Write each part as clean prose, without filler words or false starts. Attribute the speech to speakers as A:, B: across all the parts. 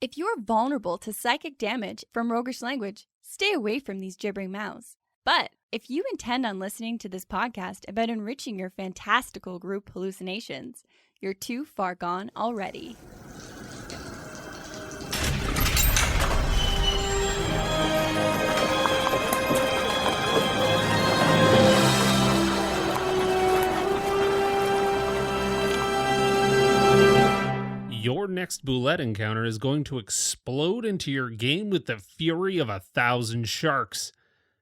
A: If you're vulnerable to psychic damage from roguish language, stay away from these gibbering mouths. But if you intend on listening to this podcast about enriching your fantastical group hallucinations, you're too far gone already.
B: Your next Bulette encounter is going to explode into your game with the fury of 1,000 sharks.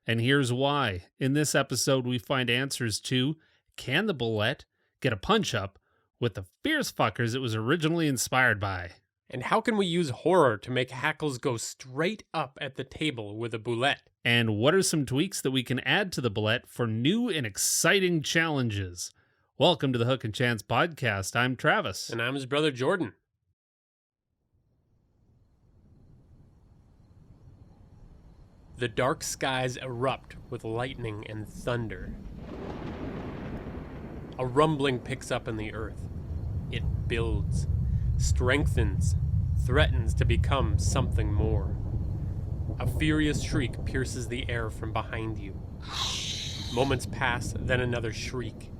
B: And here's why. In this episode, we find answers to, can the Bulette get a punch-up with the fierce fuckers it was originally inspired by?
C: And how can we use horror to make hackles go straight up at the table with a Bulette?
B: And what are some tweaks that we can add to the Bulette for new and exciting challenges? Welcome to the Hook and Chance podcast. I'm Travis.
C: And I'm his brother Jordan. The dark skies erupt with lightning and thunder. A rumbling picks up in the earth. It builds, strengthens, threatens to become something more. A furious shriek pierces the air from behind you. Moments pass, then another shriek.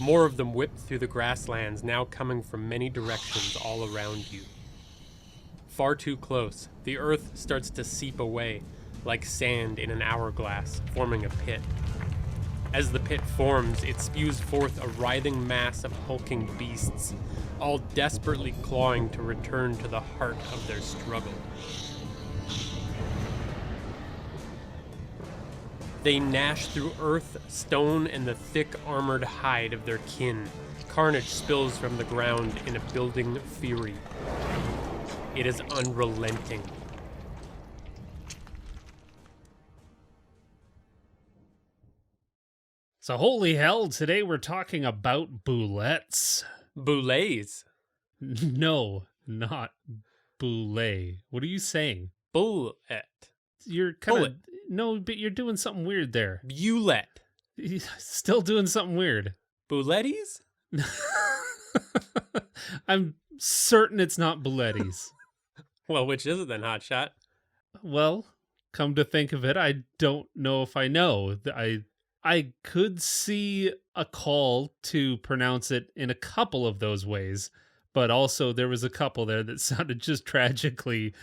C: More of them whip through the grasslands, now coming from many directions all around you. Far too close, the earth starts to seep away, like sand in an hourglass, forming a pit. As the pit forms, it spews forth a writhing mass of hulking beasts, all desperately clawing to return to the heart of their struggle. They gnash through earth, stone, and the thick armored hide of their kin. Carnage spills from the ground in a building fury. It is unrelenting.
B: So holy hell, today we're talking about Bulettes.
C: Boulets.
B: No, not Bulette. What are you saying?
C: Bulette.
B: You're kind of... No, but you're doing something weird there.
C: Bulette.
B: Still doing something weird.
C: Bulettis?
B: I'm certain it's not Bulettis.
C: Well, which is it then, Hotshot?
B: Well, come to think of it, I don't know if I know. I could see a call to pronounce it in a couple of those ways, but also there was a couple there that sounded just tragically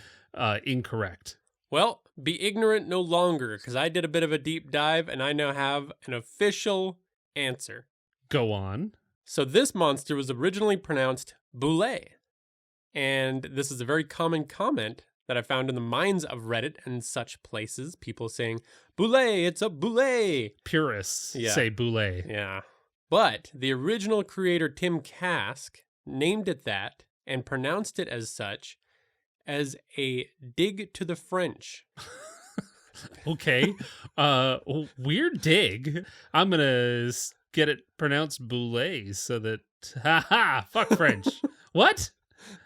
B: incorrect.
C: Well, be ignorant no longer, because I did a bit of a deep dive and I now have an official answer.
B: Go on.
C: So this monster was originally pronounced Bulette, and this is a very common comment that I found in the minds of Reddit and such places. People saying, Bulette, it's a Bulette.
B: Purists say Bulette.
C: Yeah. But the original creator, Tim Kask, named it that and pronounced it as such as a dig to the French.
B: Okay. Weird dig. I'm going to get it pronounced Bulette so that, fuck French. What?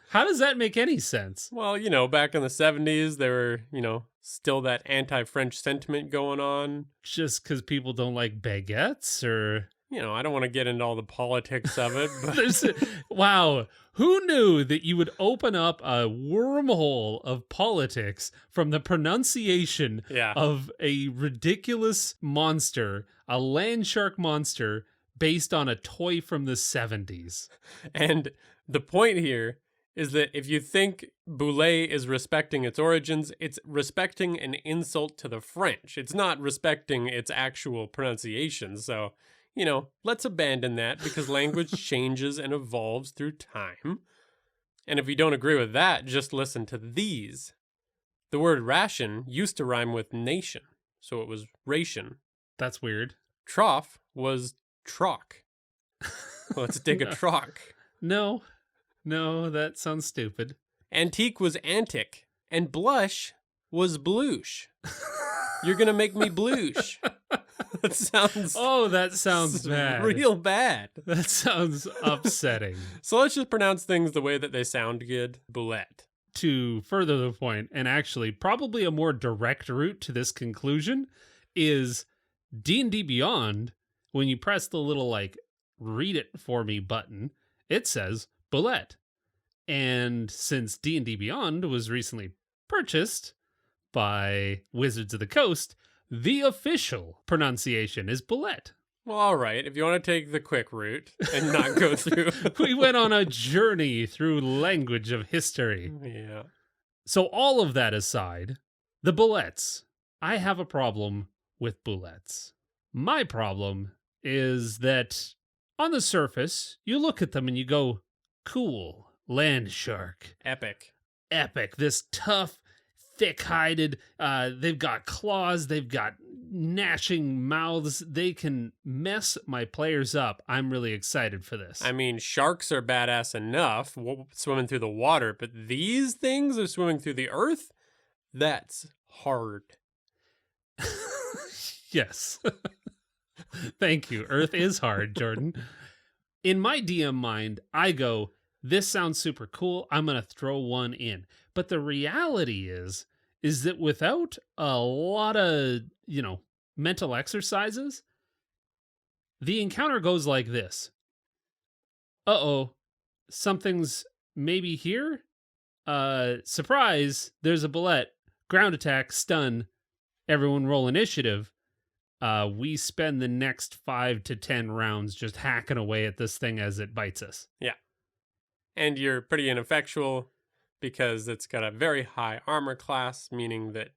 B: How does that make any sense?
C: Well, back in the 70s, there were, still that anti-French sentiment going on.
B: Just because people don't like baguettes, or...
C: I don't want to get into all the politics of it. But...
B: Wow. Who knew that you would open up a wormhole of politics from the pronunciation of a ridiculous monster, a land shark monster, based on a toy from the 70s?
C: And the point here is that if you think Bulette is respecting its origins, it's respecting an insult to the French. It's not respecting its actual pronunciation. So, let's abandon that, because language changes and evolves through time. And if you don't agree with that, just listen to these. The word ration used to rhyme with nation, so it was ration.
B: That's weird.
C: Trough was trock. Let's dig a trock.
B: No, that sounds stupid.
C: Antique was antic, and blush was blush. You're gonna make me blush. That sounds...
B: Oh, that sounds bad.
C: Real bad.
B: That sounds upsetting.
C: So let's just pronounce things the way that they sound good. Bulette.
B: To further the point, and actually probably a more direct route to this conclusion, is D&D Beyond, when you press the little, read it for me button, it says Bulette. And since D&D Beyond was recently purchased by Wizards of the Coast, the official pronunciation is Bulette.
C: Well, all right. If you want to take the quick route and not go through.
B: We went on a journey through language of history.
C: Yeah.
B: So all of that aside, the Bulettes. I have a problem with Bulettes. My problem is that on the surface, you look at them and you go, cool, land shark.
C: Epic.
B: This tough, thick-hided, they've got claws, they've got gnashing mouths, they can mess my players up. I'm really excited for this.
C: I mean, sharks are badass enough swimming through the water, but these things are swimming through the earth? That's hard.
B: Yes. Thank you. Earth is hard, Jordan. In my DM mind, I go, this sounds super cool. I'm going to throw one in. But the reality is that without a lot of, mental exercises, the encounter goes like this. Uh-oh, something's maybe here? Surprise, there's a Bulette. Ground attack, stun. Everyone roll initiative. We spend the next 5 to 10 rounds just hacking away at this thing as it bites us.
C: Yeah. And you're pretty ineffectual because it's got a very high armor class, meaning that,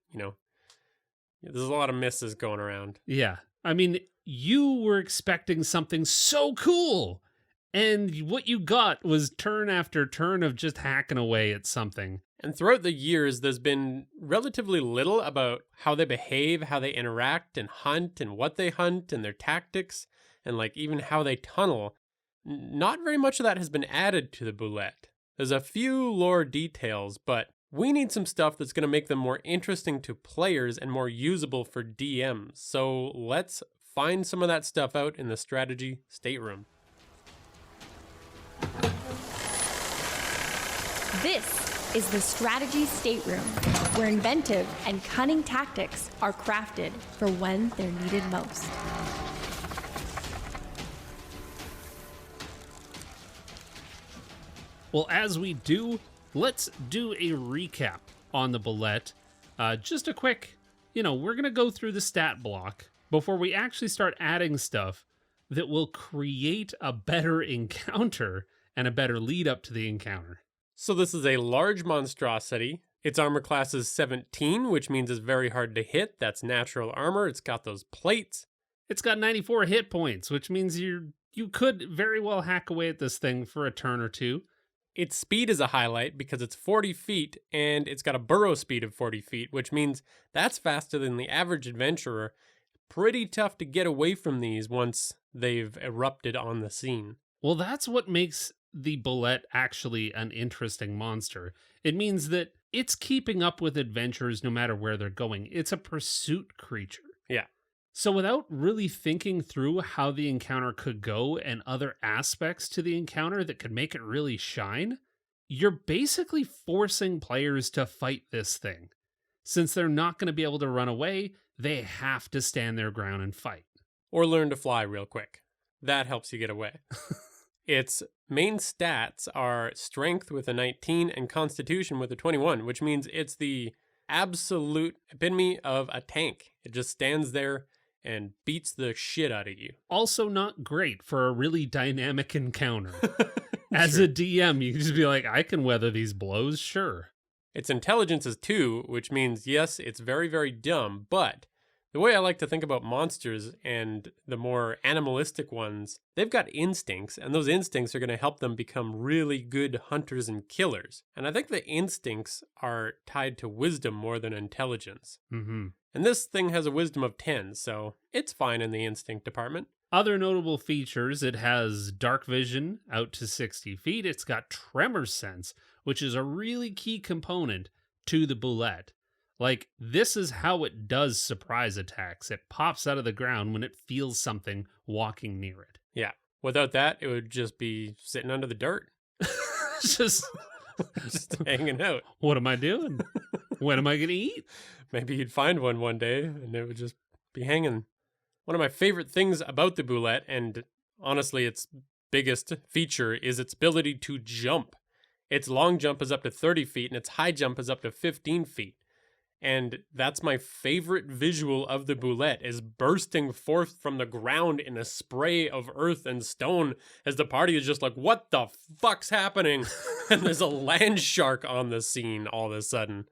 C: there's a lot of misses going around.
B: Yeah. I mean, you were expecting something so cool, and what you got was turn after turn of just hacking away at something.
C: And throughout the years, there's been relatively little about how they behave, how they interact and hunt, and what they hunt, and their tactics, and even how they tunnel. Not very much of that has been added to the Bulette. There's a few lore details, but we need some stuff that's going to make them more interesting to players and more usable for DMs. So let's find some of that stuff out in the Strategy Stateroom.
A: This is the Strategy Stateroom, where inventive and cunning tactics are crafted for when they're needed most.
B: Well, as we do, let's do a recap on the Bulette. Just a quick, we're going to go through the stat block before we actually start adding stuff that will create a better encounter and a better lead up to the encounter.
C: So this is a large monstrosity. Its armor class is 17, which means it's very hard to hit. That's natural armor. It's got those plates.
B: It's got 94 hit points, which means you could very well hack away at this thing for a turn or two.
C: Its speed is a highlight because it's 40 feet and it's got a burrow speed of 40 feet, which means that's faster than the average adventurer. Pretty tough to get away from these once they've erupted on the scene.
B: Well, that's what makes the Bulette actually an interesting monster. It means that it's keeping up with adventurers no matter where they're going. It's a pursuit creature.
C: Yeah.
B: So without really thinking through how the encounter could go and other aspects to the encounter that could make it really shine, you're basically forcing players to fight this thing. Since they're not going to be able to run away, they have to stand their ground and fight.
C: Or learn to fly real quick. That helps you get away. Its main stats are strength with a 19 and constitution with a 21, which means it's the absolute epitome of a tank. It just stands there and beats the shit out of you.
B: Also not great for a really dynamic encounter. As a DM, you can just be like, I can weather these blows, sure.
C: Its intelligence is 2, which means, yes, it's very, very dumb, but the way I like to think about monsters and the more animalistic ones, they've got instincts, and those instincts are going to help them become really good hunters and killers. And I think the instincts are tied to wisdom more than intelligence.
B: Mm-hmm.
C: And this thing has a wisdom of 10, so it's fine in the instinct department.
B: Other notable features, it has dark vision out to 60 feet. It's got Tremor Sense, which is a really key component to the Bulette. Like, this is how it does surprise attacks. It pops out of the ground when it feels something walking near it.
C: Yeah. Without that, it would just be sitting under the dirt.
B: just
C: hanging out.
B: What am I doing? When am I going to eat?
C: Maybe you'd find one day, and it would just be hanging. One of my favorite things about the Bulette, and honestly its biggest feature, is its ability to jump. Its long jump is up to 30 feet, and its high jump is up to 15 feet. And that's my favorite visual of the Bulette, is bursting forth from the ground in a spray of earth and stone as the party is just like, what the fuck's happening? And there's a land shark on the scene all of a sudden.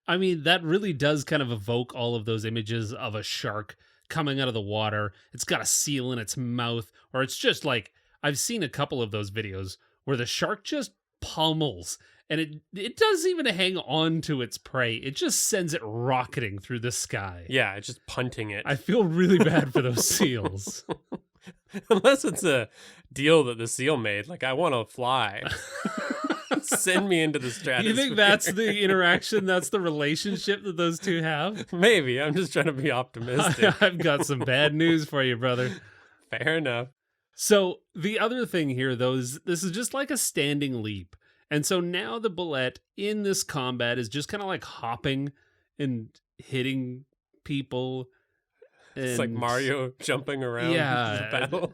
B: I mean, that really does kind of evoke all of those images of a shark coming out of the water. It's got a seal in its mouth, or it's just like, I've seen a couple of those videos where the shark just pummels, and it doesn't even hang on to its prey. It just sends it rocketing through the sky.
C: Yeah, it's just punting it.
B: I feel really bad for those seals.
C: Unless it's a deal that the seal made, like, I want to fly. Send me into the stratosphere.
B: You think that's the interaction? That's the relationship that those two have?
C: Maybe. I'm just trying to be optimistic.
B: I've got some bad news for you, brother.
C: Fair enough.
B: So the other thing here, though, is this is just like a standing leap. And so now the Bulette in this combat is just kind of like hopping and hitting people.
C: It's like Mario jumping around the battle.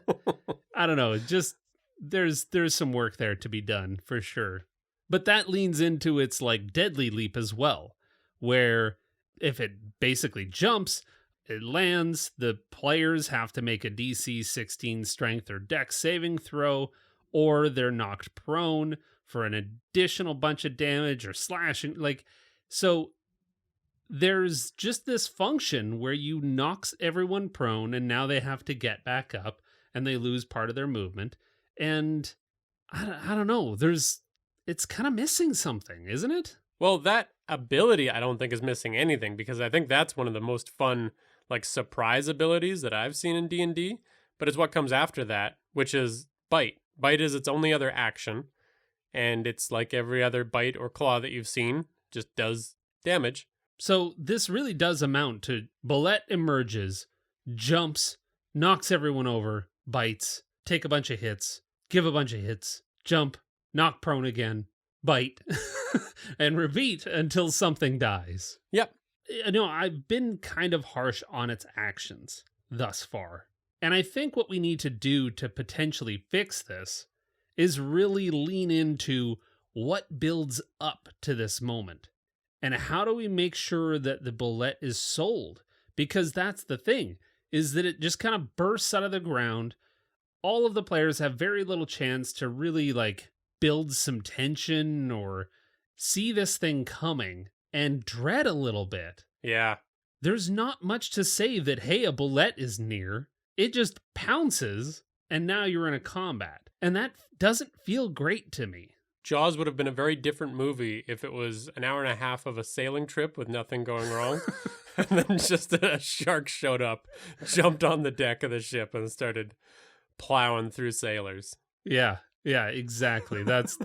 B: I don't know. Just there's some work there to be done for sure. But that leans into its like deadly leap as well, where if it basically jumps, it lands, the players have to make a DC 16 strength or dex saving throw, or they're knocked prone for an additional bunch of damage or slashing. Like, so there's just this function where you knocks everyone prone and now they have to get back up and they lose part of their movement. And I don't know, it's kind of missing something, isn't it?
C: Well, that ability I don't think is missing anything, because I think that's one of the most fun, like, surprise abilities that I've seen in D&D, but it's what comes after that, which is bite. Bite is its only other action, and it's like every other bite or claw that you've seen, just does damage.
B: So this really does amount to Bulette emerges, jumps, knocks everyone over, bites, take a bunch of hits, give a bunch of hits, jump, knock prone again, bite, and repeat until something dies.
C: Yep.
B: No, I've been kind of harsh on its actions thus far. And I think what we need to do to potentially fix this is really lean into what builds up to this moment. And how do we make sure that the Bulette is sold? Because that's the thing, is that it just kind of bursts out of the ground. All of the players have very little chance to really like build some tension or see this thing coming and dread a little bit.
C: Yeah.
B: There's not much to say that, hey, a Bulette is near. It just pounces, and now you're in a combat. And that doesn't feel great to me.
C: Jaws would have been a very different movie if it was an hour and a half of a sailing trip with nothing going wrong. And then just a shark showed up, jumped on the deck of the ship, and started plowing through sailors.
B: Yeah, exactly. That's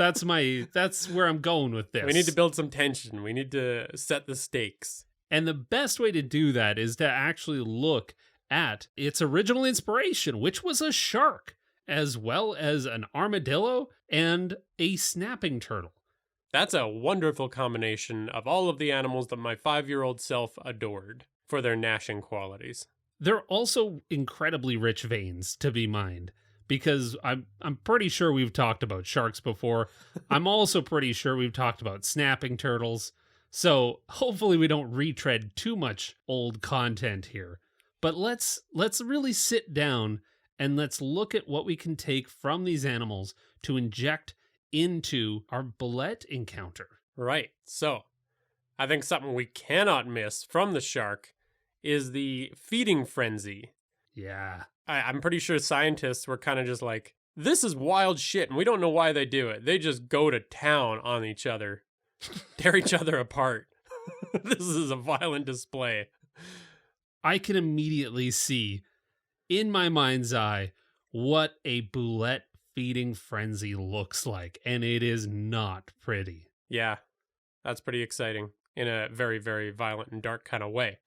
B: where I'm going with this.
C: We need to build some tension. We need to set the stakes.
B: And the best way to do that is to actually look at its original inspiration, which was a shark, as well as an armadillo and a snapping turtle.
C: That's a wonderful combination of all of the animals that my 5-year-old self adored for their gnashing qualities.
B: They're also incredibly rich veins to be mined, because I'm pretty sure we've talked about sharks before. I'm also pretty sure we've talked about snapping turtles. So hopefully we don't retread too much old content here. But let's really sit down and let's look at what we can take from these animals to inject into our Bulette encounter.
C: Right. So I think something we cannot miss from the shark is the feeding frenzy.
B: Yeah.
C: I'm pretty sure scientists were kind of just like, this is wild shit, and we don't know why they do it. They just go to town on each other, tear each other apart. This is a violent display.
B: I can immediately see, in my mind's eye, what a Bulette feeding frenzy looks like, and it is not pretty.
C: Yeah, that's pretty exciting in a very, very violent and dark kind of way.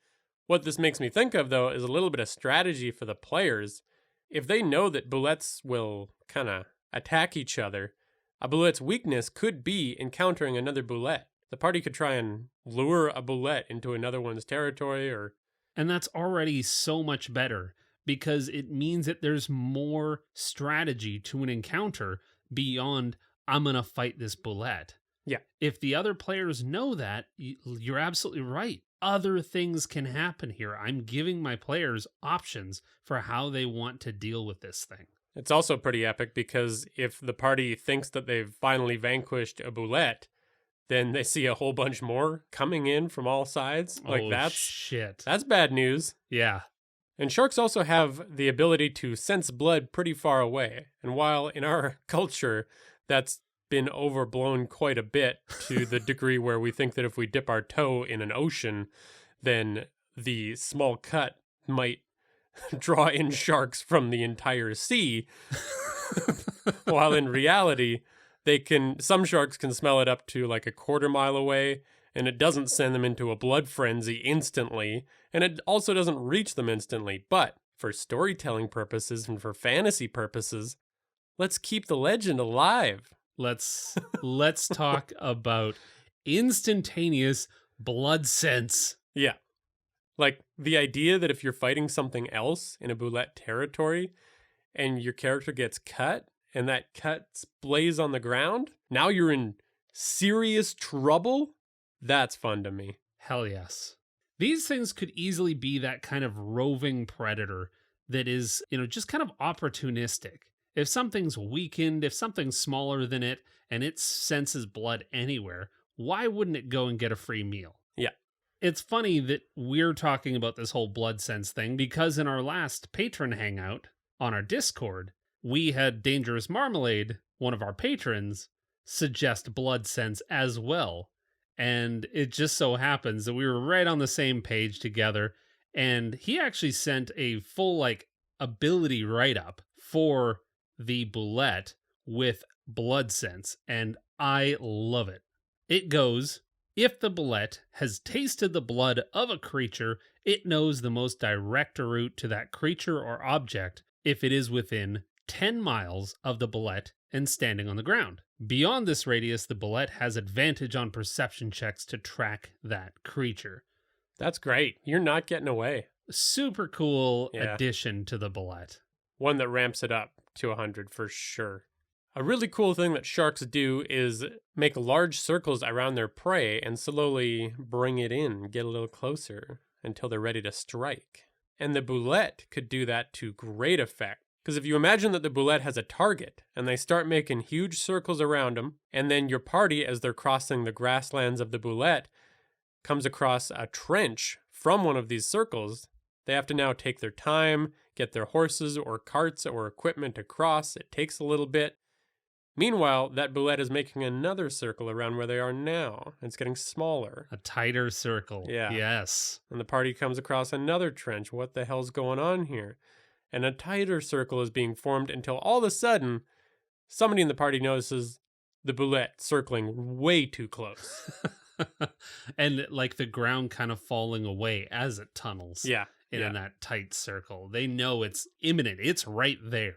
C: What this makes me think of, though, is a little bit of strategy for the players. If they know that Bulettes will kind of attack each other, a Bulette's weakness could be encountering another Bulette. The party could try and lure a Bulette into another one's territory or...
B: And that's already so much better, because it means that there's more strategy to an encounter beyond, I'm going to fight this Bulette.
C: Yeah.
B: If the other players know that, you're absolutely right. Other things can happen here. I'm giving my players options for how they want to deal with this thing.
C: It's also pretty epic because if the party thinks that they've finally vanquished a Bulette, then they see a whole bunch more coming in from all sides. Like,
B: shit.
C: That's bad news.
B: Yeah.
C: And sharks also have the ability to sense blood pretty far away. And while in our culture, that's been overblown quite a bit to the degree where we think that if we dip our toe in an ocean, then the small cut might draw in sharks from the entire sea. While in reality, some sharks can smell it up to like a quarter mile away, and it doesn't send them into a blood frenzy instantly, and it also doesn't reach them instantly. But for storytelling purposes and for fantasy purposes, let's keep the legend alive.
B: Let's talk about instantaneous blood sense.
C: Yeah. Like the idea that if you're fighting something else in a Bulette territory and your character gets cut and that cut splays on the ground, now you're in serious trouble. That's fun to me.
B: Hell yes. These things could easily be that kind of roving predator that is, just kind of opportunistic. If something's weakened, if something's smaller than it, and it senses blood anywhere, why wouldn't it go and get a free meal?
C: Yeah.
B: It's funny that we're talking about this whole blood sense thing because in our last patron hangout on our Discord, we had Dangerous Marmalade, one of our patrons, suggest blood sense as well. And it just so happens that we were right on the same page together. And he actually sent a full ability write-up for the Bulette with blood sense, and I love it. It goes, if the Bulette has tasted the blood of a creature, it knows the most direct route to that creature or object if it is within 10 miles of the Bulette and standing on the ground. Beyond this radius, the Bulette has advantage on perception checks to track that creature.
C: That's great. You're not getting away.
B: Super cool addition to the Bulette.
C: One that ramps it up to 100 for sure. A really cool thing that sharks do is make large circles around their prey and slowly bring it in, get a little closer until they're ready to strike. And the Bulette could do that to great effect. Because if you imagine that the Bulette has a target and they start making huge circles around them, and then your party, as they're crossing the grasslands of the Bulette, comes across a trench from one of these circles, they have to now take their time, get their horses or carts or equipment across. It takes a little bit. Meanwhile, that Bulette is making another circle around where they are now. It's getting smaller.
B: A tighter circle.
C: Yeah.
B: Yes.
C: And the party comes across another trench. What the hell's going on here? And a tighter circle is being formed until all of a sudden, somebody in the party notices the Bulette circling way too close.
B: And the ground kind of falling away as it tunnels.
C: Yeah.
B: In that tight circle. They know it's imminent. It's right there.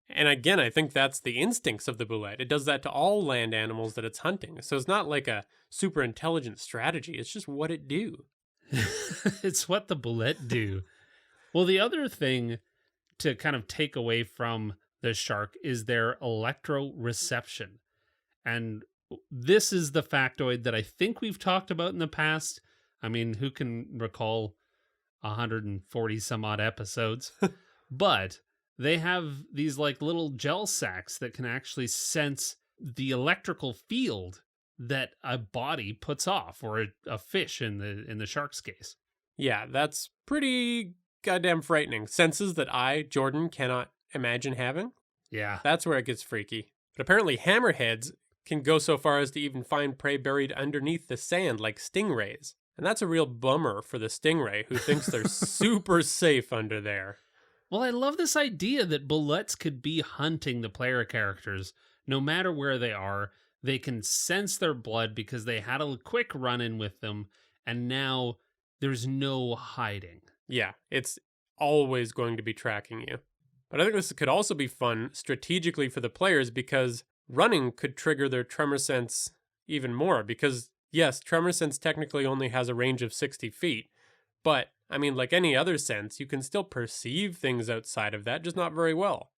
C: And again, I think that's the instincts of the Bulette. It does that to all land animals that it's hunting. So it's not like a super intelligent strategy. It's just what it do.
B: It's what the Bulette do. Well, the other thing to kind of take away from the shark is their electroreception. And this is the factoid that I think we've talked about in the past. I mean, who can recall 140 some odd episodes? But they have these little gel sacks that can actually sense the electrical field that a body puts off, or a fish in the shark's case.
C: Yeah, that's pretty goddamn frightening. Senses that I, Jordan, cannot imagine having.
B: Yeah.
C: That's where it gets freaky. But apparently hammerheads can go so far as to even find prey buried underneath the sand like stingrays. And that's a real bummer for the stingray who thinks they're super safe under there.
B: Well, I love this idea that Bulettes could be hunting the player characters. No matter where they are, they can sense their blood because they had a quick run-in with them, and now there's no hiding.
C: Yeah, it's always going to be tracking you. But I think this could also be fun strategically for the players because running could trigger their Tremor Sense even more because, yes, Tremor Sense technically only has a range of 60 feet, but, I mean, like any other sense, you can still perceive things outside of that, just not very well.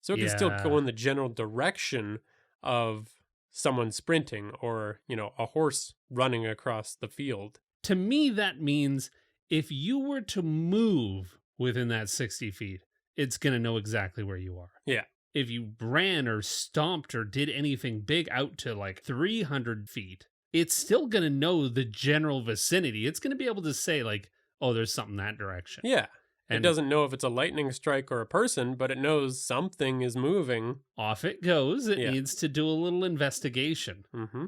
C: So it can still go in the general direction of someone sprinting or, a horse running across the field.
B: To me, that means if you were to move within that 60 feet, it's going to know exactly where you are.
C: Yeah.
B: If you ran or stomped or did anything big out to like 300 feet, it's still going to know the general vicinity. It's going to be able to say like, oh, there's something that direction.
C: Yeah.
B: And
C: it doesn't know if it's a lightning strike or a person, but it knows something is moving.
B: Off it goes. It
C: Yeah.
B: needs to do a little investigation.
C: Mm-hmm.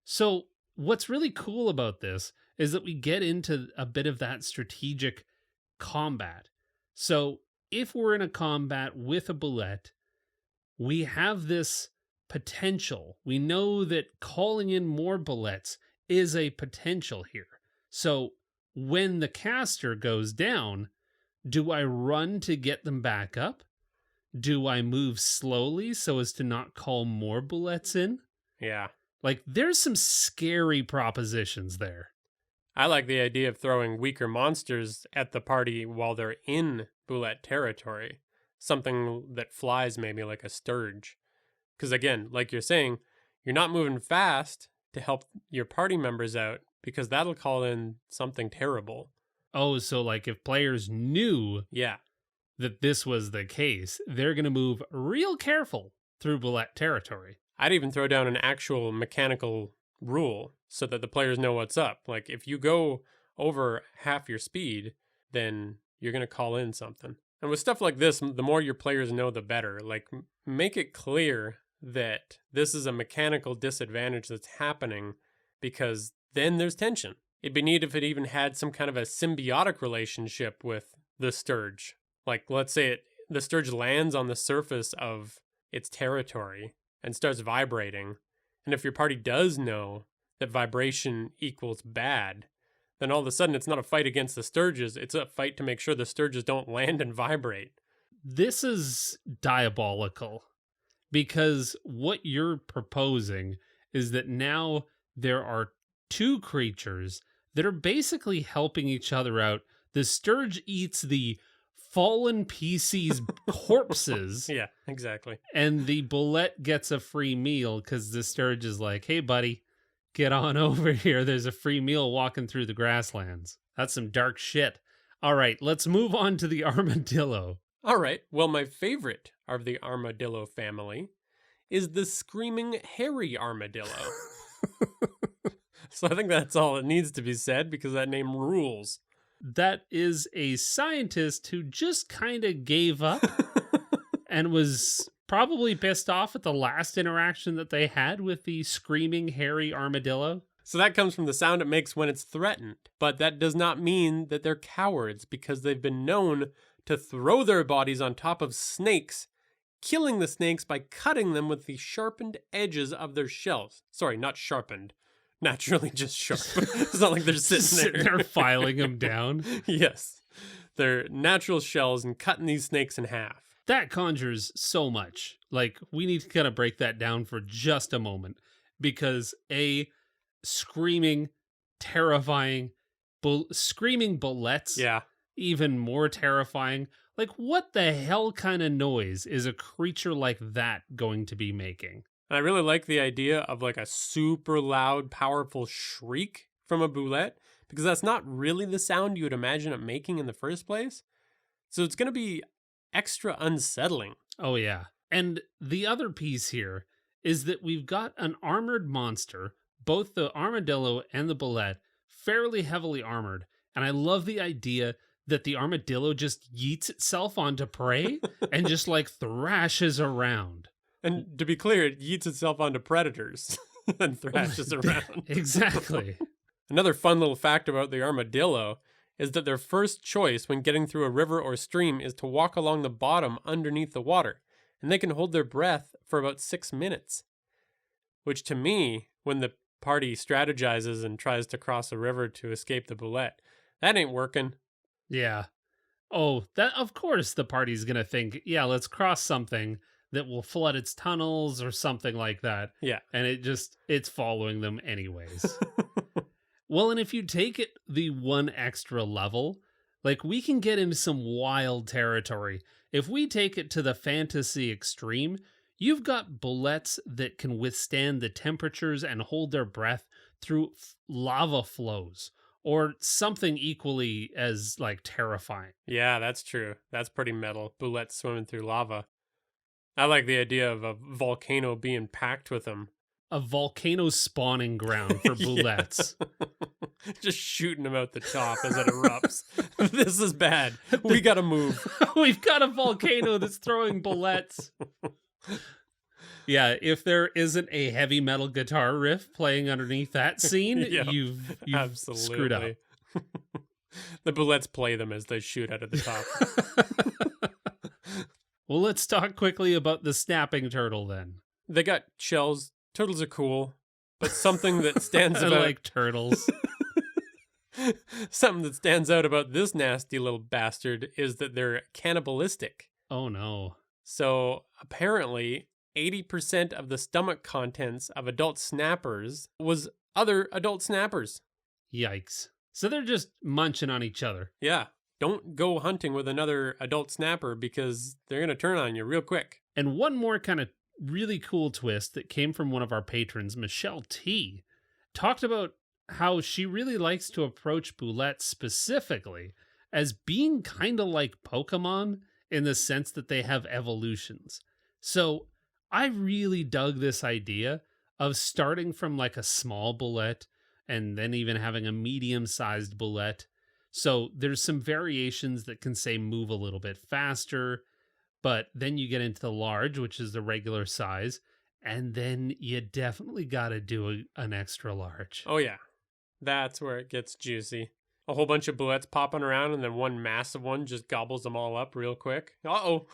B: So what's really cool about this is that we get into a bit of that strategic combat. So if we're in a combat with a Bulette, we have this potential. We know that calling in more Bulettes is a potential here. So when the caster goes down, do I run to get them back up? Do I move slowly so as to not call more Bulettes in?
C: Yeah.
B: Like, there's some scary propositions there.
C: I like the idea of throwing weaker monsters at the party while they're in Bulette territory. Something that flies maybe like a sturge. Because again, like you're saying, you're not moving fast to help your party members out because that'll call in something terrible.
B: Oh, so like if players knew
C: Yeah.
B: that this was the case, they're going to move real careful through Bulette territory.
C: I'd even throw down an actual mechanical rule so that the players know what's up. Like if you go over half your speed, then you're going to call in something. And with stuff like this, the more your players know, the better. Like make it clear that this is a mechanical disadvantage that's happening because then there's tension. It'd be neat if it even had some kind of a symbiotic relationship with the Sturge. Like let's say the Sturge lands on the surface of its territory and starts vibrating. And if your party does know that vibration equals bad, then all of a sudden it's not a fight against the Sturges, it's a fight to make sure the Sturges don't land and vibrate.
B: This is diabolical because what you're proposing is that now there are two creatures that are basically helping each other out. The Sturge eats the fallen PC's corpses.
C: Yeah, exactly.
B: And the Bulette gets a free meal because the Sturge is like, hey, buddy, get on over here. There's a free meal walking through the grasslands. That's some dark shit. All right, let's move on to the Armadillo.
C: All right, well, my favorite of the Armadillo family is the Screaming Hairy Armadillo. So I think that's all it needs to be said because that name rules.
B: That is a scientist who just kind of gave up and was probably pissed off at the last interaction that they had with the Screaming Hairy Armadillo.
C: So that comes from the sound it makes when it's threatened. But that does not mean that they're cowards because they've been known to throw their bodies on top of snakes, killing the snakes by cutting them with the sharpened edges of their shells. Sorry, not sharpened. Naturally just sharp. It's not like they're sitting there
B: filing them down.
C: Yes. They're natural shells and cutting these snakes in half.
B: That conjures so much. Like, we need to kind of break that down for just a moment because screaming, terrifying, screaming bullets,
C: yeah,
B: even more terrifying. Like, what the hell kind of noise is a creature like that going to be making?
C: And I really like the idea of like a super loud, powerful shriek from a Bulette because that's not really the sound you would imagine it making in the first place. So it's going to be extra unsettling.
B: Oh, yeah. And the other piece here is that we've got an armored monster, both the Armadillo and the Bulette, fairly heavily armored. And I love the idea that the Armadillo just yeets itself onto prey and just like thrashes around.
C: And to be clear, it yeets itself onto predators and thrashes around.
B: Exactly.
C: Another fun little fact about the Armadillo is that their first choice when getting through a river or stream is to walk along the bottom underneath the water. And they can hold their breath for about 6 minutes. Which to me, when the party strategizes and tries to cross a river to escape the Bulette, that ain't working.
B: Yeah. Oh, that of course the party's going to think, yeah, let's cross something that will flood its tunnels or something like that.
C: Yeah.
B: And it's following them anyways. Well, and if you take it the one extra level, like we can get into some wild territory. If we take it to the fantasy extreme, you've got bullets that can withstand the temperatures and hold their breath through lava flows, or something equally as like terrifying.
C: Yeah, that's true. That's pretty metal. Bulette swimming through lava. I like the idea of a volcano being packed with them.
B: A volcano spawning ground for bullets.
C: Just shooting them out the top as it erupts. This is bad. We gotta move.
B: We've got a volcano that's throwing bullets. Yeah, if there isn't a heavy metal guitar riff playing underneath that scene,
C: Yep,
B: you've
C: absolutely
B: screwed up.
C: The bullets play them as they shoot out of the top.
B: Well, let's talk quickly about the snapping turtle then.
C: They got shells. Turtles are cool, but something that stands
B: I
C: about
B: like turtles.
C: something that stands out about this nasty little bastard is that they're cannibalistic.
B: Oh no.
C: So apparently 80% of the stomach contents of adult snappers was other adult snappers.
B: Yikes. So they're just munching on each other.
C: Yeah. Don't go hunting with another adult snapper because they're going to turn on you real quick.
B: And one more kind of really cool twist that came from one of our patrons, Michelle T, talked about how she really likes to approach Bulette specifically as being kind of like Pokemon in the sense that they have evolutions. So I really dug this idea of starting from like a small Bulette and then even having a medium-sized Bulette. So there's some variations that can say move a little bit faster, but then you get into the large, which is the regular size, and then you definitely got to do an extra large.
C: Oh, yeah. That's where it gets juicy. A whole bunch of bullets popping around, and then one massive one just gobbles them all up real quick. Uh-oh.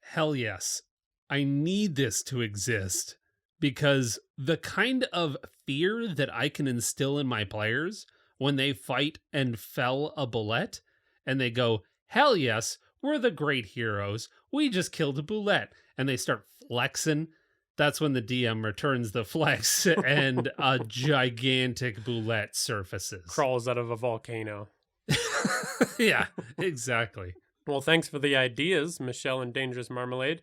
B: Hell yes. I need this to exist, because the kind of fear that I can instill in my players when they fight and fell a Bulette, and they go, hell yes, we're the great heroes. We just killed a Bulette. And they start flexing. That's when the DM returns the flex and a gigantic Bulette surfaces.
C: Crawls out of a volcano.
B: Yeah, exactly.
C: Well, thanks for the ideas, Michelle and Dangerous Marmalade.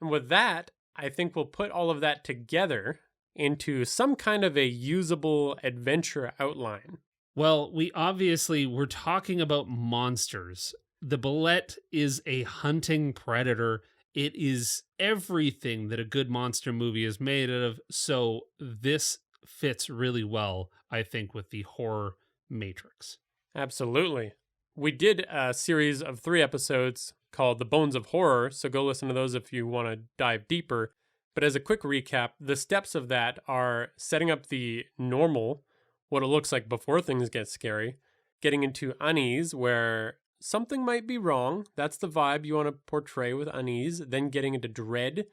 C: And with that, I think we'll put all of that together into some kind of a usable adventure outline.
B: Well, we're talking about monsters. The Bulette is a hunting predator. It is everything that a good monster movie is made of. So this fits really well, I think, with the horror matrix.
C: Absolutely. We did a series of 3 episodes called The Bones of Horror, so go listen to those if you want to dive deeper. But as a quick recap, the steps of that are setting up the normal, what it looks like before things get scary, getting into unease, where something might be wrong. That's the vibe you want to portray with unease. Then getting into dread,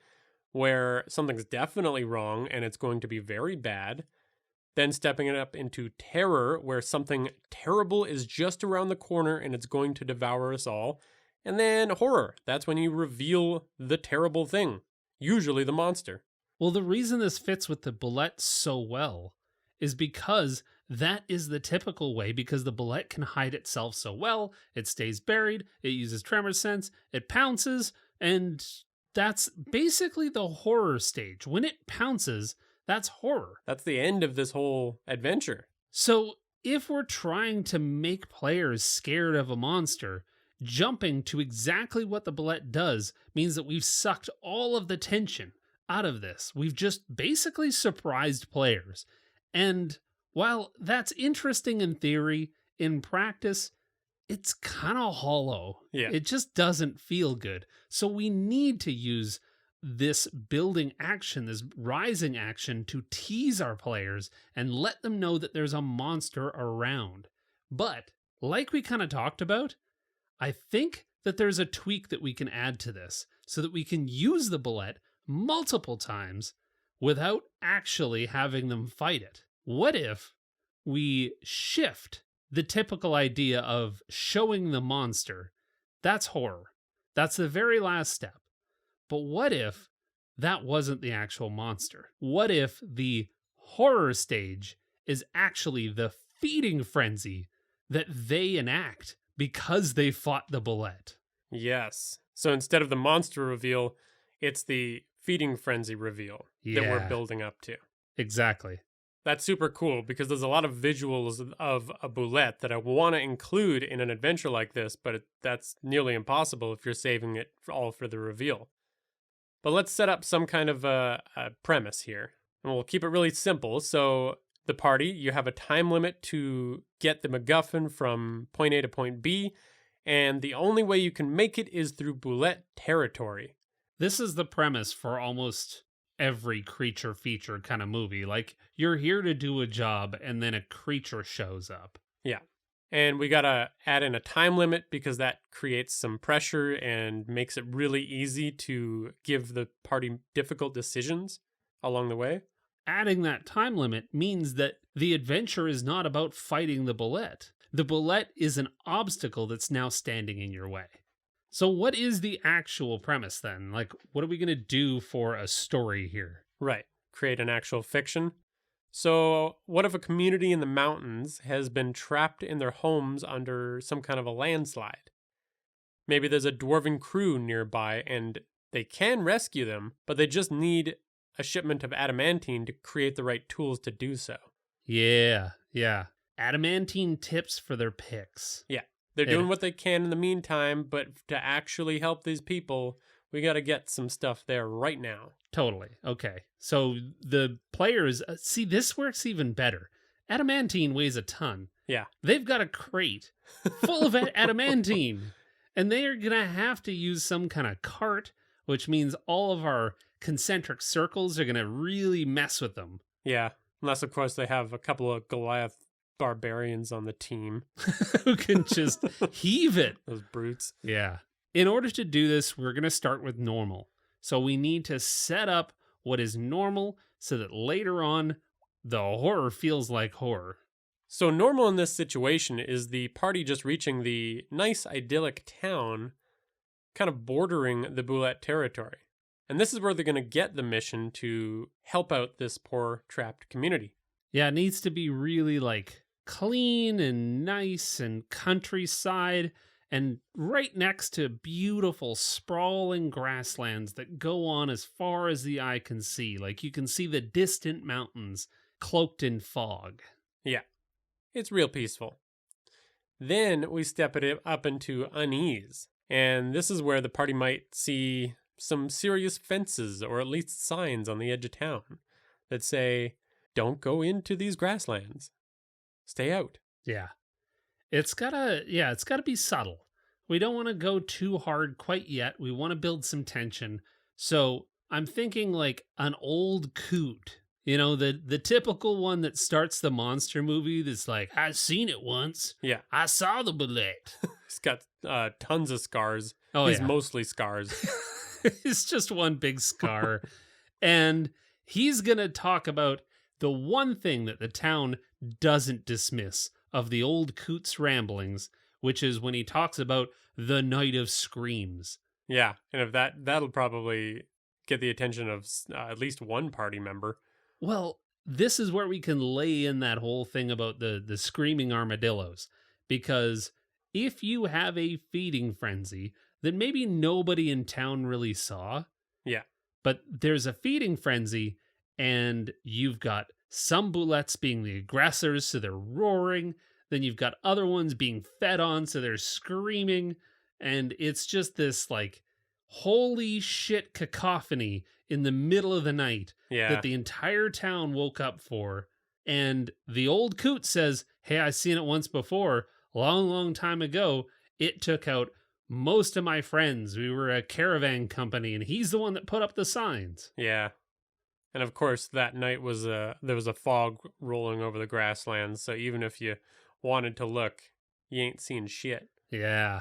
C: where something's definitely wrong and it's going to be very bad. Then stepping it up into terror, where something terrible is just around the corner and it's going to devour us all. And then horror. That's when you reveal the terrible thing, usually the monster.
B: Well, the reason this fits with the Bulette so well is because that is the typical way, because the Bulette can hide itself so well. It stays buried, it uses Tremor Sense, it pounces, and that's basically the horror stage. When it pounces, that's horror.
C: That's the end of this whole adventure.
B: So if we're trying to make players scared of a monster, jumping to exactly what the Bulette does means that we've sucked all of the tension out of this. We've just basically surprised players. And while that's interesting in theory, in practice, it's kind of hollow.
C: Yeah.
B: It just doesn't feel good. So we need to use this building action, this rising action, to tease our players and let them know that there's a monster around. But, like we kind of talked about, I think that there's a tweak that we can add to this so that we can use the Bulette multiple times without actually having them fight it. What if we shift the typical idea of showing the monster? That's horror. That's the very last step. But what if that wasn't the actual monster? What if the horror stage is actually the feeding frenzy that they enact because they fought the Bulette?
C: Yes. So instead of the monster reveal, it's the feeding frenzy reveal that
B: Yeah.
C: we're building up to.
B: Exactly.
C: That's super cool because there's a lot of visuals of a Bulette that I want to include in an adventure like this, but that's nearly impossible if you're saving it all for the reveal. But let's set up some kind of a premise here, and we'll keep it really simple. So the party, you have a time limit to get the MacGuffin from point A to point B, and the only way you can make it is through Bulette territory.
B: This is the premise for almost every creature feature kind of movie. Like, you're here to do a job, and then a creature shows up.
C: Yeah. And we got to add in a time limit because that creates some pressure and makes it really easy to give the party difficult decisions along the way.
B: Adding that time limit means that the adventure is not about fighting the Bulette. The Bulette is an obstacle that's now standing in your way. So what is the actual premise then? Like, what are we going to do for a story here?
C: Right. Create an actual fiction. So what if a community in the mountains has been trapped in their homes under some kind of a landslide? Maybe there's a dwarven crew nearby and they can rescue them, but they just need a shipment of adamantine to create the right tools to do so.
B: Yeah. Adamantine tips for their picks.
C: Yeah. They're doing what they can in the meantime, but to actually help these people, we got to get some stuff there right now.
B: Totally. Okay. So the players, see, this works even better. Adamantine weighs a ton.
C: Yeah.
B: They've got a crate full of adamantine, and they are going to have to use some kind of cart, which means all of our concentric circles are going to really mess with them.
C: Yeah. Unless, of course, they have a couple of Goliath barbarians on the team
B: who can just heave it.
C: Those brutes.
B: Yeah. In order to do this, we're going to start with normal. So we need to set up what is normal so that later on, the horror feels like horror.
C: So normal in this situation is the party just reaching the nice idyllic town kind of bordering the Bulette territory. And this is where they're going to get the mission to help out this poor trapped community.
B: Yeah, it needs to be really like clean and nice and countryside and right next to beautiful sprawling grasslands that go on as far as the eye can see. Like you can see the distant mountains cloaked in fog.
C: Yeah, it's real peaceful. Then we step it up into unease. And this is where the party might see some serious fences or at least signs on the edge of town that say, don't go into these grasslands. Stay out.
B: Yeah. It's gotta be subtle. We don't want to go too hard quite yet. We want to build some tension. So I'm thinking like an old coot. You know, the typical one that starts the monster movie that's like, I've seen it once.
C: Yeah.
B: I saw the Bulette.
C: He's got tons of scars.
B: Oh,
C: He's
B: yeah.
C: mostly scars.
B: It's just one big scar. And he's going to talk about the one thing that the town doesn't dismiss of the old coot's ramblings, which is when he talks about the Night of Screams.
C: Yeah, and if that'll probably get the attention of at least one party member.
B: Well, this is where we can lay in that whole thing about the screaming armadillos. Because if you have a feeding frenzy that maybe nobody in town really saw,
C: yeah,
B: but there's a feeding frenzy and you've got some Bulettes being the aggressors, so they're roaring. Then you've got other ones being fed on, so they're screaming. And it's just this like holy shit cacophony in the middle of the night that the entire town woke up for. And the old coot says, hey, I've seen it once before, long time ago. It took out most of my friends. We were a caravan company, and he's the one that put up the signs.
C: Yeah. And of course, that night there was a fog rolling over the grasslands, so even if you wanted to look, you ain't seeing shit.
B: Yeah.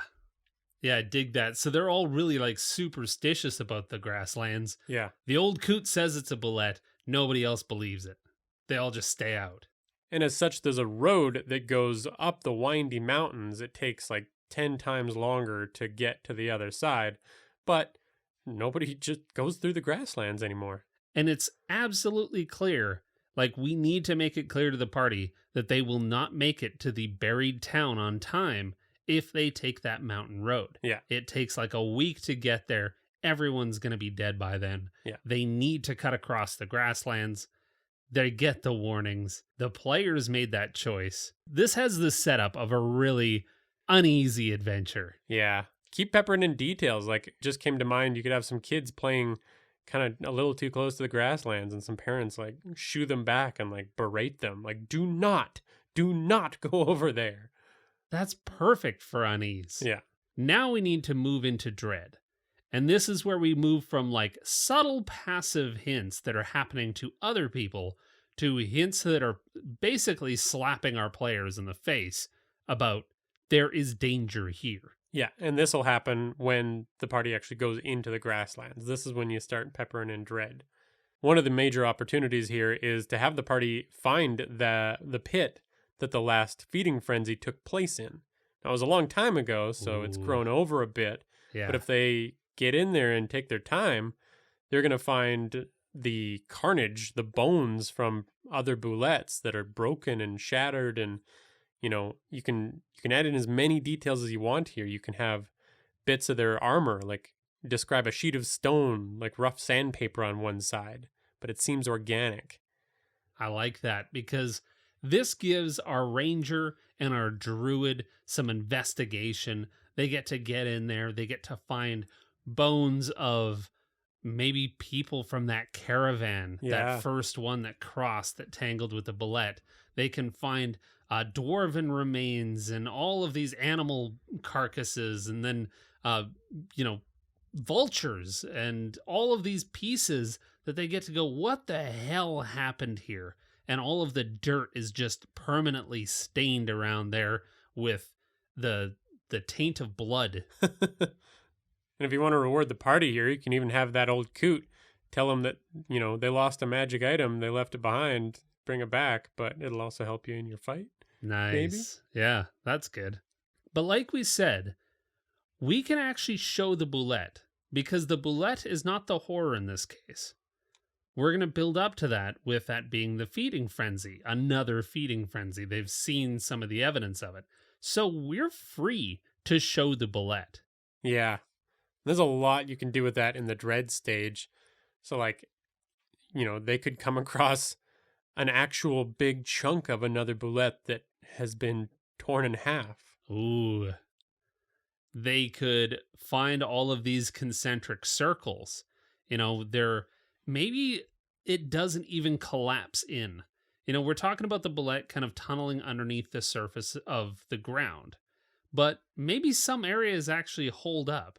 B: Yeah, I dig that. So they're all really like superstitious about the grasslands.
C: Yeah.
B: The old coot says it's a Bulette. Nobody else believes it. They all just stay out.
C: And as such, there's a road that goes up the windy mountains. It takes like 10 times longer to get to the other side, but nobody just goes through the grasslands anymore.
B: And it's absolutely clear, like we need to make it clear to the party that they will not make it to the buried town on time if they take that mountain road.
C: Yeah.
B: It takes like a week to get there. everyone's going to be dead by then.
C: Yeah.
B: They need to cut across the grasslands. They get the warnings. The players made that choice. This has the setup of a really uneasy adventure.
C: Yeah. Keep peppering in details. Like, it just came to mind, you could have some kids playing kind of a little too close to the grasslands, and some parents like shoo them back and like berate them. Like, do not go over there.
B: That's perfect for unease.
C: Yeah.
B: Now we need to move into dread. And this is where we move from like subtle passive hints that are happening to other people to hints that are basically slapping our players in the face about there is danger here.
C: Yeah, and this will happen when the party actually goes into the grasslands. This is when you start peppering in dread. One of the major opportunities here is to have the party find the pit that the last feeding frenzy took place in. Now, it was a long time ago, so it's grown over a bit.
B: Yeah.
C: But if they get in there and take their time, they're going to find the carnage, the bones from other Bulettes that are broken and shattered. And, you know, you can add in as many details as you want here. You can have bits of their armor, like describe a sheet of stone, like rough sandpaper on one side, but it seems organic.
B: I like that because this gives our ranger and our druid some investigation. They get in there. They get to find bones of maybe people from that caravan, that first one that crossed, that tangled with the Bulette. They can find dwarven remains and all of these animal carcasses, and then, vultures and all of these pieces that they get to go, what the hell happened here? And all of the dirt is just permanently stained around there with the taint of blood.
C: And if you want to reward the party here, you can even have that old coot tell them that, you know, they lost a magic item, they left it behind, bring it back, but it'll also help you in your fight.
B: Nice.
C: Maybe?
B: Yeah, that's good. But like we said, we can actually show the Bulette, because the Bulette is not the horror in this case. We're going to build up to that with that being the feeding frenzy, another feeding frenzy. They've seen some of the evidence of it. So we're free to show the Bulette.
C: Yeah. There's a lot you can do with that in the dread stage. So, like, you know, they could come across an actual big chunk of another Bulette that has been torn in half.
B: Ooh. They could find all of these concentric circles. You know, maybe it doesn't even collapse in. You know, we're talking about the Bulette kind of tunneling underneath the surface of the ground. But maybe some areas actually hold up.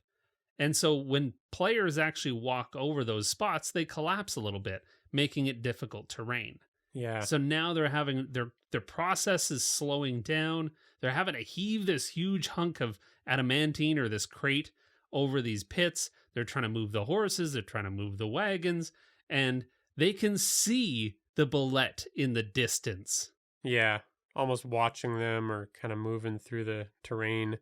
B: And so when players actually walk over those spots, they collapse a little bit, making it difficult terrain.
C: Yeah.
B: So now they're having their process is slowing down. They're having to heave this huge hunk of adamantine or this crate over these pits. They're trying to move the horses. They're trying to move the wagons. And they can see the Bulette in the distance.
C: Yeah. Almost watching them or kind of moving through the terrain.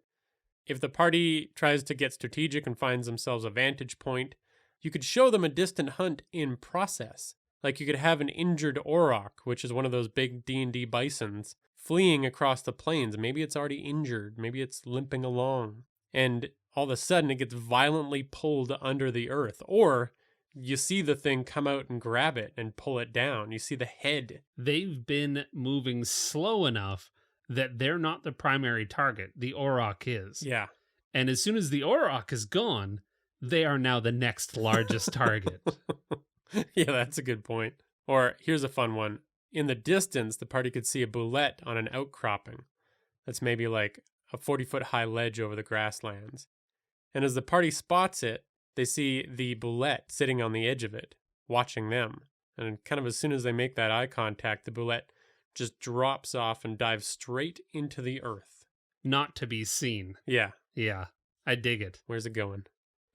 C: If the party tries to get strategic and finds themselves a vantage point, you could show them a distant hunt in process. Like you could have an injured auroch, which is one of those big D&D bisons, fleeing across the plains. Maybe it's already injured. Maybe it's limping along. And all of a sudden it gets violently pulled under the earth. Or you see the thing come out and grab it and pull it down. You see the head.
B: They've been moving slow enough that they're not the primary target. The auroch is.
C: Yeah.
B: And as soon as the auroch is gone, they are now the next largest target.
C: Yeah, that's a good point. Or here's a fun one. In the distance, the party could see a Bulette on an outcropping. That's maybe like a 40-foot high ledge over the grasslands. And as the party spots it, they see the Bulette sitting on the edge of it, watching them. And kind of as soon as they make that eye contact, the Bulette just drops off and dives straight into the earth.
B: Not to be seen.
C: Yeah.
B: Yeah, I dig it.
C: Where's it going?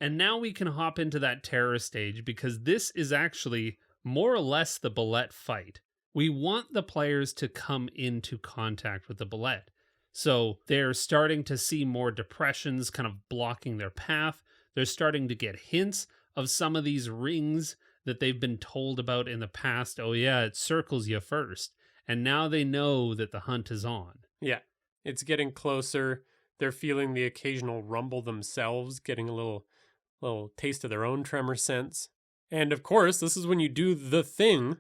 B: And now we can hop into that terror stage, because this is actually more or less the Bulette fight. We want the players to come into contact with the Bulette. So they're starting to see more depressions kind of blocking their path. They're starting to get hints of some of these rings that they've been told about in the past. Oh yeah, it circles you first. And now they know that the hunt is on.
C: Yeah, it's getting closer. They're feeling the occasional rumble themselves, getting a little a little taste of their own Tremor Sense. And of course, this is when you do the thing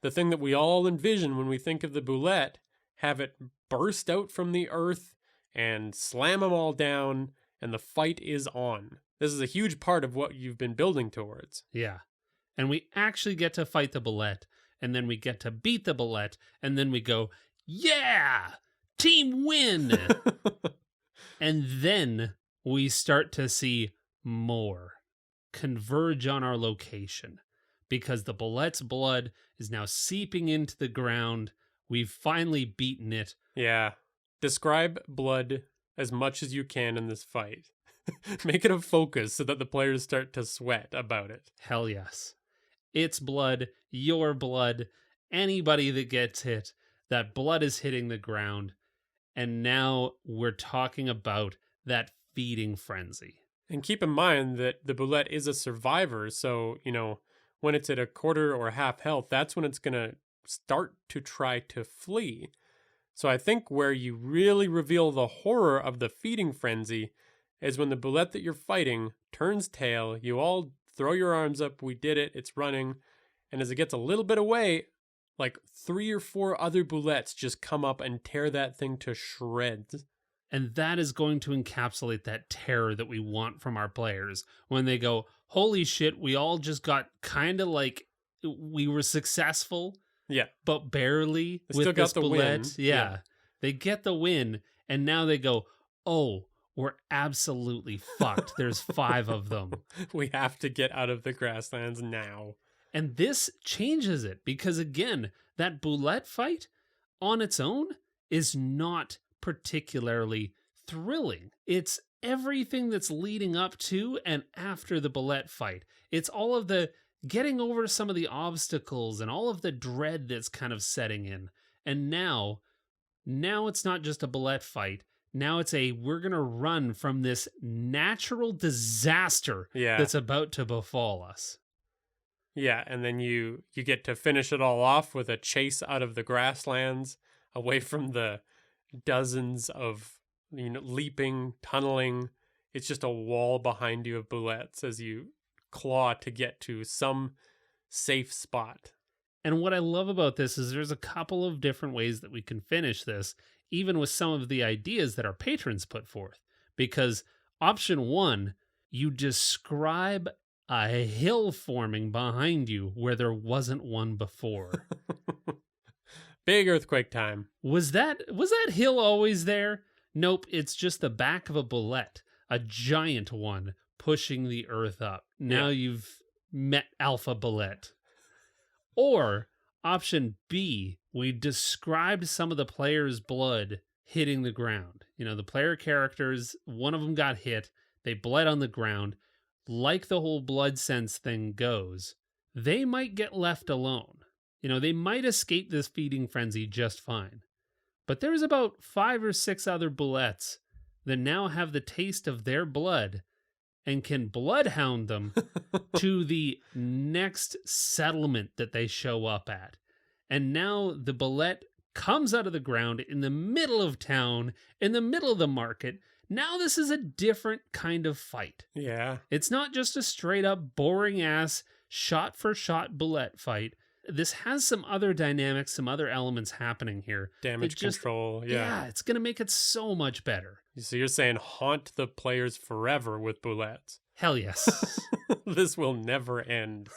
C: that we all envision when we think of the Bulette, have it burst out from the earth and slam them all down, and the fight is on. This is a huge part of what you've been building towards.
B: Yeah. And we actually get to fight the Bulette, and then we get to beat the Bulette, and then we go, yeah, team win. And then we start to see more converge on our location, because the Bulette's blood is now seeping into the ground. We've finally beaten it.
C: Yeah. Describe blood as much as you can in this fight. Make it a focus so that the players start to sweat about it.
B: Hell yes. It's blood, your blood, anybody that gets hit, that blood is hitting the ground. And now we're talking about that feeding frenzy.
C: And keep in mind that the Bulette is a survivor, so, when it's at a quarter or half health, that's when it's going to start to try to flee. So I think where you really reveal the horror of the feeding frenzy is when the Bulette that you're fighting turns tail, you all throw your arms up, we did it, it's running, and as it gets a little bit away, like 3 or 4 other Bulettes just come up and tear that thing to shreds.
B: And that is going to encapsulate that terror that we want from our players when they go, holy shit, we all just got kind of like we were successful, but barely
C: they
B: with
C: still got
B: this
C: the
B: Bulette.
C: win.
B: Yeah. They get the win, and now they go, oh, we're absolutely fucked. There's 5 of them.
C: We have to get out of the grasslands now.
B: And this changes it because, again, that Bulette fight on its own is not particularly thrilling. It's everything that's leading up to and after the Bulette fight. It's all of the getting over some of the obstacles and all of the dread that's kind of setting in. And now it's not just a Bulette fight. Now it's we're going to run from this natural disaster that's about to befall us.
C: Yeah, and then you get to finish it all off with a chase out of the grasslands, away from the dozens of leaping, tunneling. It's just a wall behind you of Bulettes as you claw to get to some safe spot.
B: And what I love about this is there's a couple of different ways that we can finish this, even with some of the ideas that our patrons put forth. Because option 1, you describe a hill forming behind you where there wasn't one before.
C: Big earthquake time.
B: Was that hill always there? Nope, it's just the back of a Bulette, a giant one pushing the earth up. Now you've met Alpha Bulette. Or option B, we described some of the players' blood hitting the ground. The player characters, one of them got hit, they bled on the ground. Like the whole blood sense thing goes, they might get left alone. They might escape this feeding frenzy just fine. But there's about 5 or 6 other Bulettes that now have the taste of their blood and can bloodhound them to the next settlement that they show up at. And now the Bulette comes out of the ground in the middle of town, in the middle of the market. Now this is a different kind of fight.
C: Yeah.
B: It's not just a straight up boring ass shot for shot Bulette fight. This has some other dynamics, some other elements happening here.
C: Damage control.
B: Yeah, it's going to make it so much better.
C: So you're saying haunt the players forever with Bulettes.
B: Hell yes.
C: This will never end.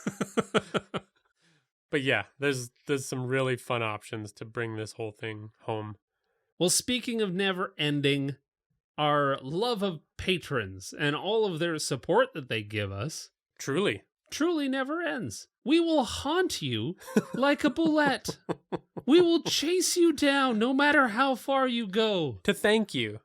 C: But yeah, there's some really fun options to bring this whole thing home.
B: Well, speaking of never ending, our love of patrons and all of their support that they give us
C: truly
B: never ends. We will haunt you like a Bulette. We will chase you down no matter how far you go.
C: To thank you.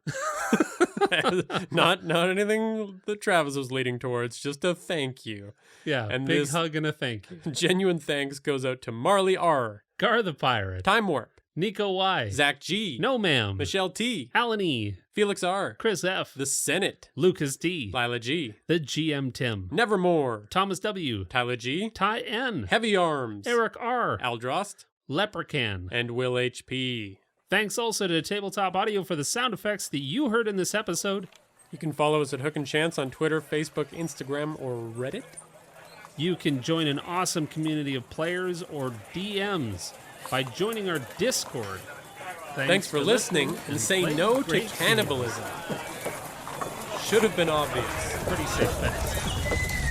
C: Not anything that Travis was leading towards, just a thank you.
B: Yeah, and big hug and a thank you.
C: Genuine thanks goes out to Marley R.
B: Gar the Pirate.
C: Time Warp.
B: Nico Y.
C: Zach G.
B: No Ma'am.
C: Michelle T.
B: Alan E.
C: Felix R.
B: Chris F.
C: The Senate.
B: Lucas D.
C: Lila G.
B: The GM Tim.
C: Nevermore.
B: Thomas W.
C: Tyler G.
B: Ty N.
C: Heavy Arms.
B: Eric R.
C: Aldrost.
B: Leprechaun.
C: And Will HP.
B: Thanks also to Tabletop Audio for the sound effects that you heard in this episode.
C: You can follow us at Hook and Chance on Twitter, Facebook, Instagram, or Reddit.
B: You can join an awesome community of players or DMs by joining our Discord.
C: Thanks for listening, and say no to cannibalism. Should have been obvious.
B: Pretty safe bet.